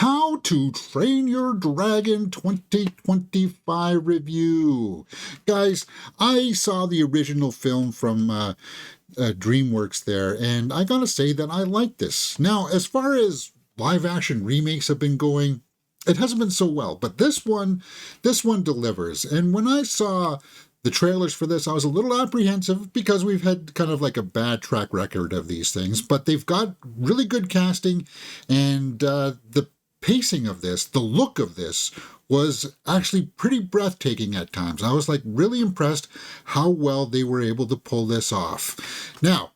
How to Train Your Dragon 2025 review. Guys, I saw the original film from DreamWorks there, and I gotta say that I like this. Now, as far as live action remakes have been going, it hasn't been so well, but this one delivers. And when I saw the trailers for this, I was a little apprehensive because we've had kind of like a bad track record of these things, but they've got really good casting, and the pacing of this, the look of this, was actually pretty breathtaking at times. I was like really impressed how well they were able to pull this off. Now,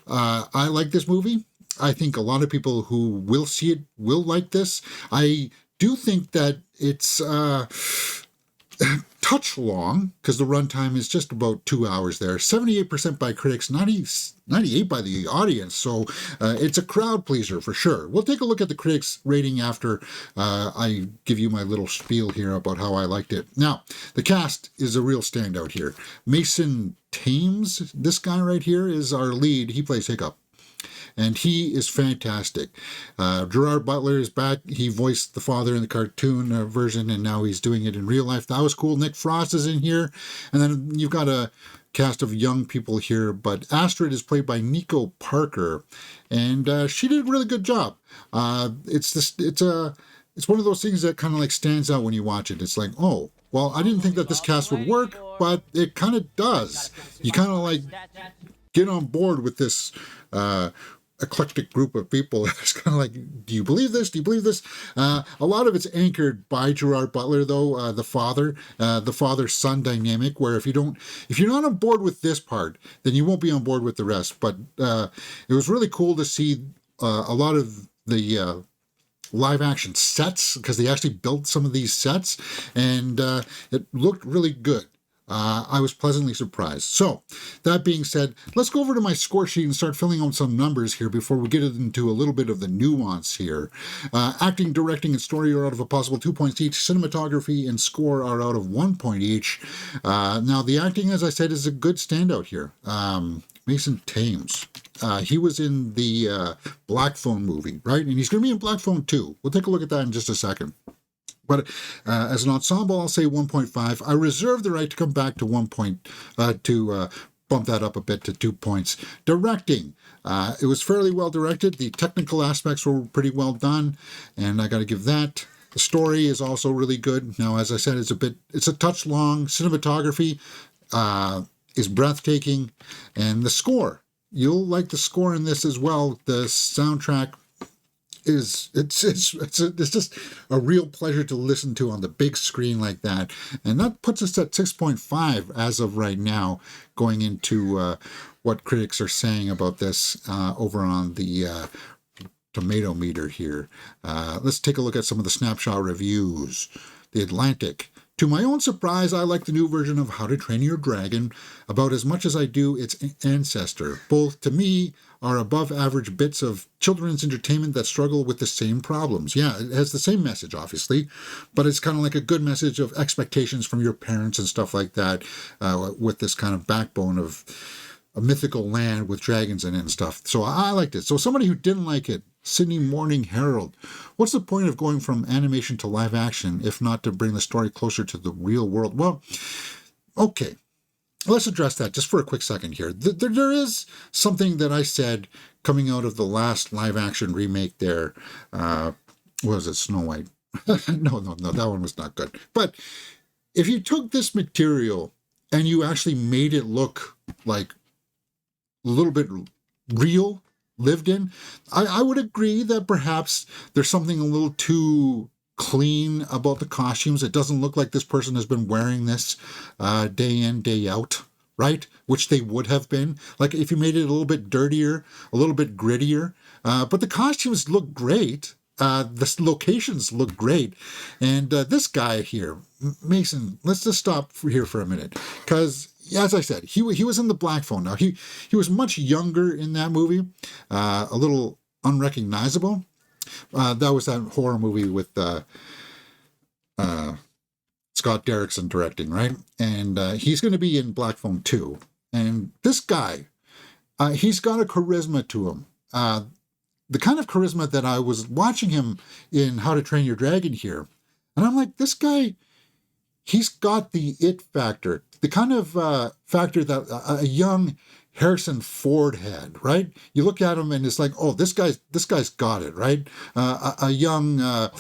I like this movie. I think a lot of people who will see it will like this. I do think that it's touch long, because the runtime is just about 2 hours there. 78% by critics, 98 by the audience, so it's a crowd pleaser for sure. We'll take a look at the critics rating after I give you my little spiel here about how I liked it. Now, the cast is a real standout here. Thames, this guy right here, is our lead. He plays Hiccup, and he is fantastic. Gerard Butler is back. He voiced the father in the cartoon version, and now he's doing it in real life. That was cool. Nick Frost is in here. And then you've got a cast of young people here, but Astrid is played by Nico Parker, and she did a really good job. It's one of those things that kind of like stands out when you watch it. It's like, oh, well, I didn't think that this cast would work, but it kind of does. You kind of like get on board with this eclectic group of people. It's kind of like, do you believe this? Do you believe this? A lot of it's anchored by Gerard Butler, though, the father-son dynamic, where if you're not on board with this part, then you won't be on board with the rest. But it was really cool to see a lot of the live action sets, because they actually built some of these sets, and it looked really good. I was pleasantly surprised. So, that being said, let's go over to my score sheet and start filling out some numbers here before we get into a little bit of the nuance here. Acting, directing, and story are out of a possible 2 points each. Cinematography and score are out of 1 point each. Now, the acting, as I said, is a good standout here. Thames. He was in the Black Phone movie, right? And he's going to be in Black Phone 2. We'll take a look at that in just a second. But as an ensemble, I'll say 1.5. I reserve the right to come back to 1 point, to bump that up a bit to 2 points. Directing. It was fairly well directed. The technical aspects were pretty well done, and I got to give that. The story is also really good. Now, as I said, it's a touch long. Cinematography is breathtaking, and the score. You'll like the score in this as well. The soundtrack it's just a real pleasure to listen to on the big screen like that, and that puts us at 6.5 as of right now, going into what critics are saying about this over on the tomato meter here. Let's take a look at some of the snapshot reviews. The Atlantic. To my own surprise, I like the new version of How to Train Your Dragon about as much as I do its ancestor. Both, to me, are above average bits of children's entertainment that struggle with the same problems. Yeah, it has the same message, obviously, but it's kind of like a good message of expectations from your parents and stuff like that, with this kind of backbone of a mythical land with dragons in it and stuff. So I liked it. So somebody who didn't like it, Sydney Morning Herald. What's the point of going from animation to live action if not to bring the story closer to the real world? Well, okay. Let's address that just for a quick second here. There is something that I said coming out of the last live action remake there. What was it, Snow White? No, that one was not good. But if you took this material and you actually made it look like a little bit real, lived in, I would agree that perhaps there's something a little too clean about the costumes. It doesn't look like this person has been wearing this day in, day out, right? Which they would have been. Like if you made it a little bit dirtier, a little bit grittier. But the costumes look great. The locations look great. And this guy here, Mason, let's just stop here for a minute. Because as I said, he was in the Black Phone. Now, he was much younger in that movie, a little unrecognizable. That was that horror movie with Scott Derrickson directing, right? And he's going to be in Black Phone 2. And this guy, he's got a charisma to him. the kind of charisma that I was watching him in How to Train Your Dragon here. And I'm like, this guy, he's got the it factor, the kind of factor that a young Harrison Ford had, right? You look at him and it's like, oh, this guy's got it, right? A young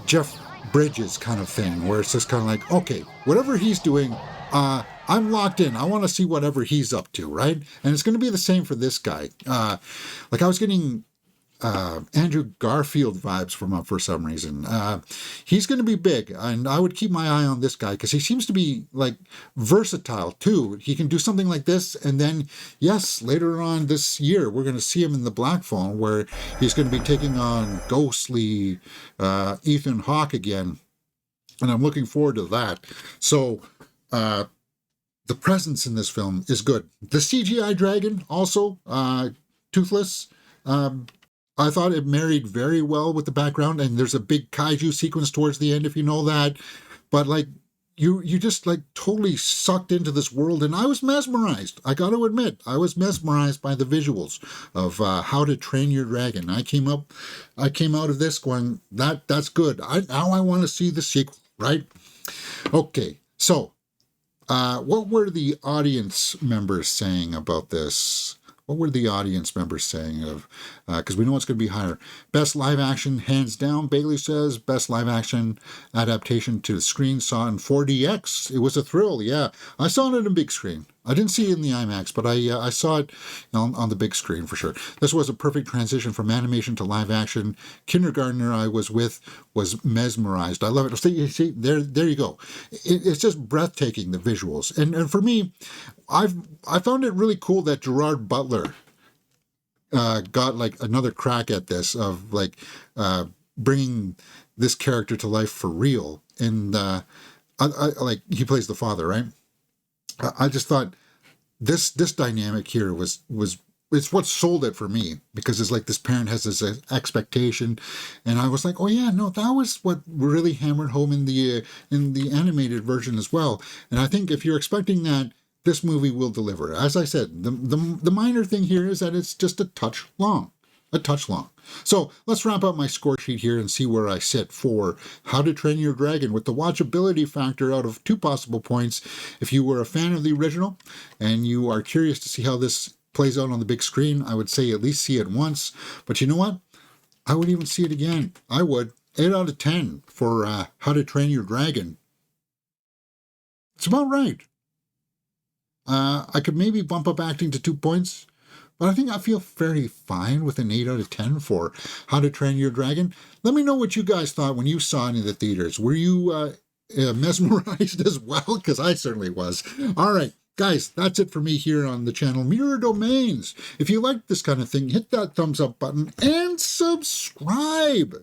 Jeff Bridges kind of thing, where it's just kind of like, okay, whatever he's doing, I'm locked in. I want to see whatever he's up to, right? And it's going to be the same for this guy. Like I was getting Andrew Garfield vibes from him for some reason. He's going to be big, and I would keep my eye on this guy because he seems to be like versatile too. He can do something like this, and then yes, later on this year we're going to see him in the Black Phone, where he's going to be taking on ghostly Ethan Hawke again, and I'm looking forward to that. So the presence in this film is good. The CGI dragon also, Toothless. I thought it married very well with the background, and there's a big kaiju sequence towards the end, if you know that. But like, you just like totally sucked into this world, and I was mesmerized. I got to admit, I was mesmerized by the visuals of How to Train Your Dragon. I came out of this going, that's good. Now I want to see the sequel, right? Okay, so what were the audience members saying about this? What were the audience members saying of, because we know it's going to be higher. Best live action, hands down, Bailey says. Best live action adaptation to the screen, saw in 4DX. It was a thrill, yeah. I saw it on a big screen. I didn't see it in the IMAX, but I saw it on the big screen for sure. This was a perfect transition from animation to live action. Kindergartner I was with was mesmerized. I love it. See, there you go. It's just breathtaking, the visuals. And for me, I found it really cool that Gerard Butler got like another crack at this, of like bringing this character to life for real. And I like, he plays the father, right? I just thought this dynamic here was it's what sold it for me, because it's like this parent has this expectation, and I was like, oh yeah, no, that was what really hammered home in the animated version as well. And I think if you're expecting that, this movie will deliver. As I said, the minor thing here is that it's just a touch long. So let's wrap up my score sheet here and see where I sit for How to Train Your Dragon, with the watchability factor out of 2 possible points. If you were a fan of the original and you are curious to see how this plays out on the big screen, I would say at least see it once. But you know what? I would even see it again. I would. 8 out of 10 for How to Train Your Dragon. It's about right. I could maybe bump up acting to 2 points, but I think I feel very fine with an 8 out of 10 for How to Train Your Dragon. Let me know what you guys thought when you saw it in the theaters. Were you mesmerized as well? Because I certainly was. All right, guys, that's it for me here on the channel Mirror Domains. If you like this kind of thing, hit that thumbs up button and subscribe.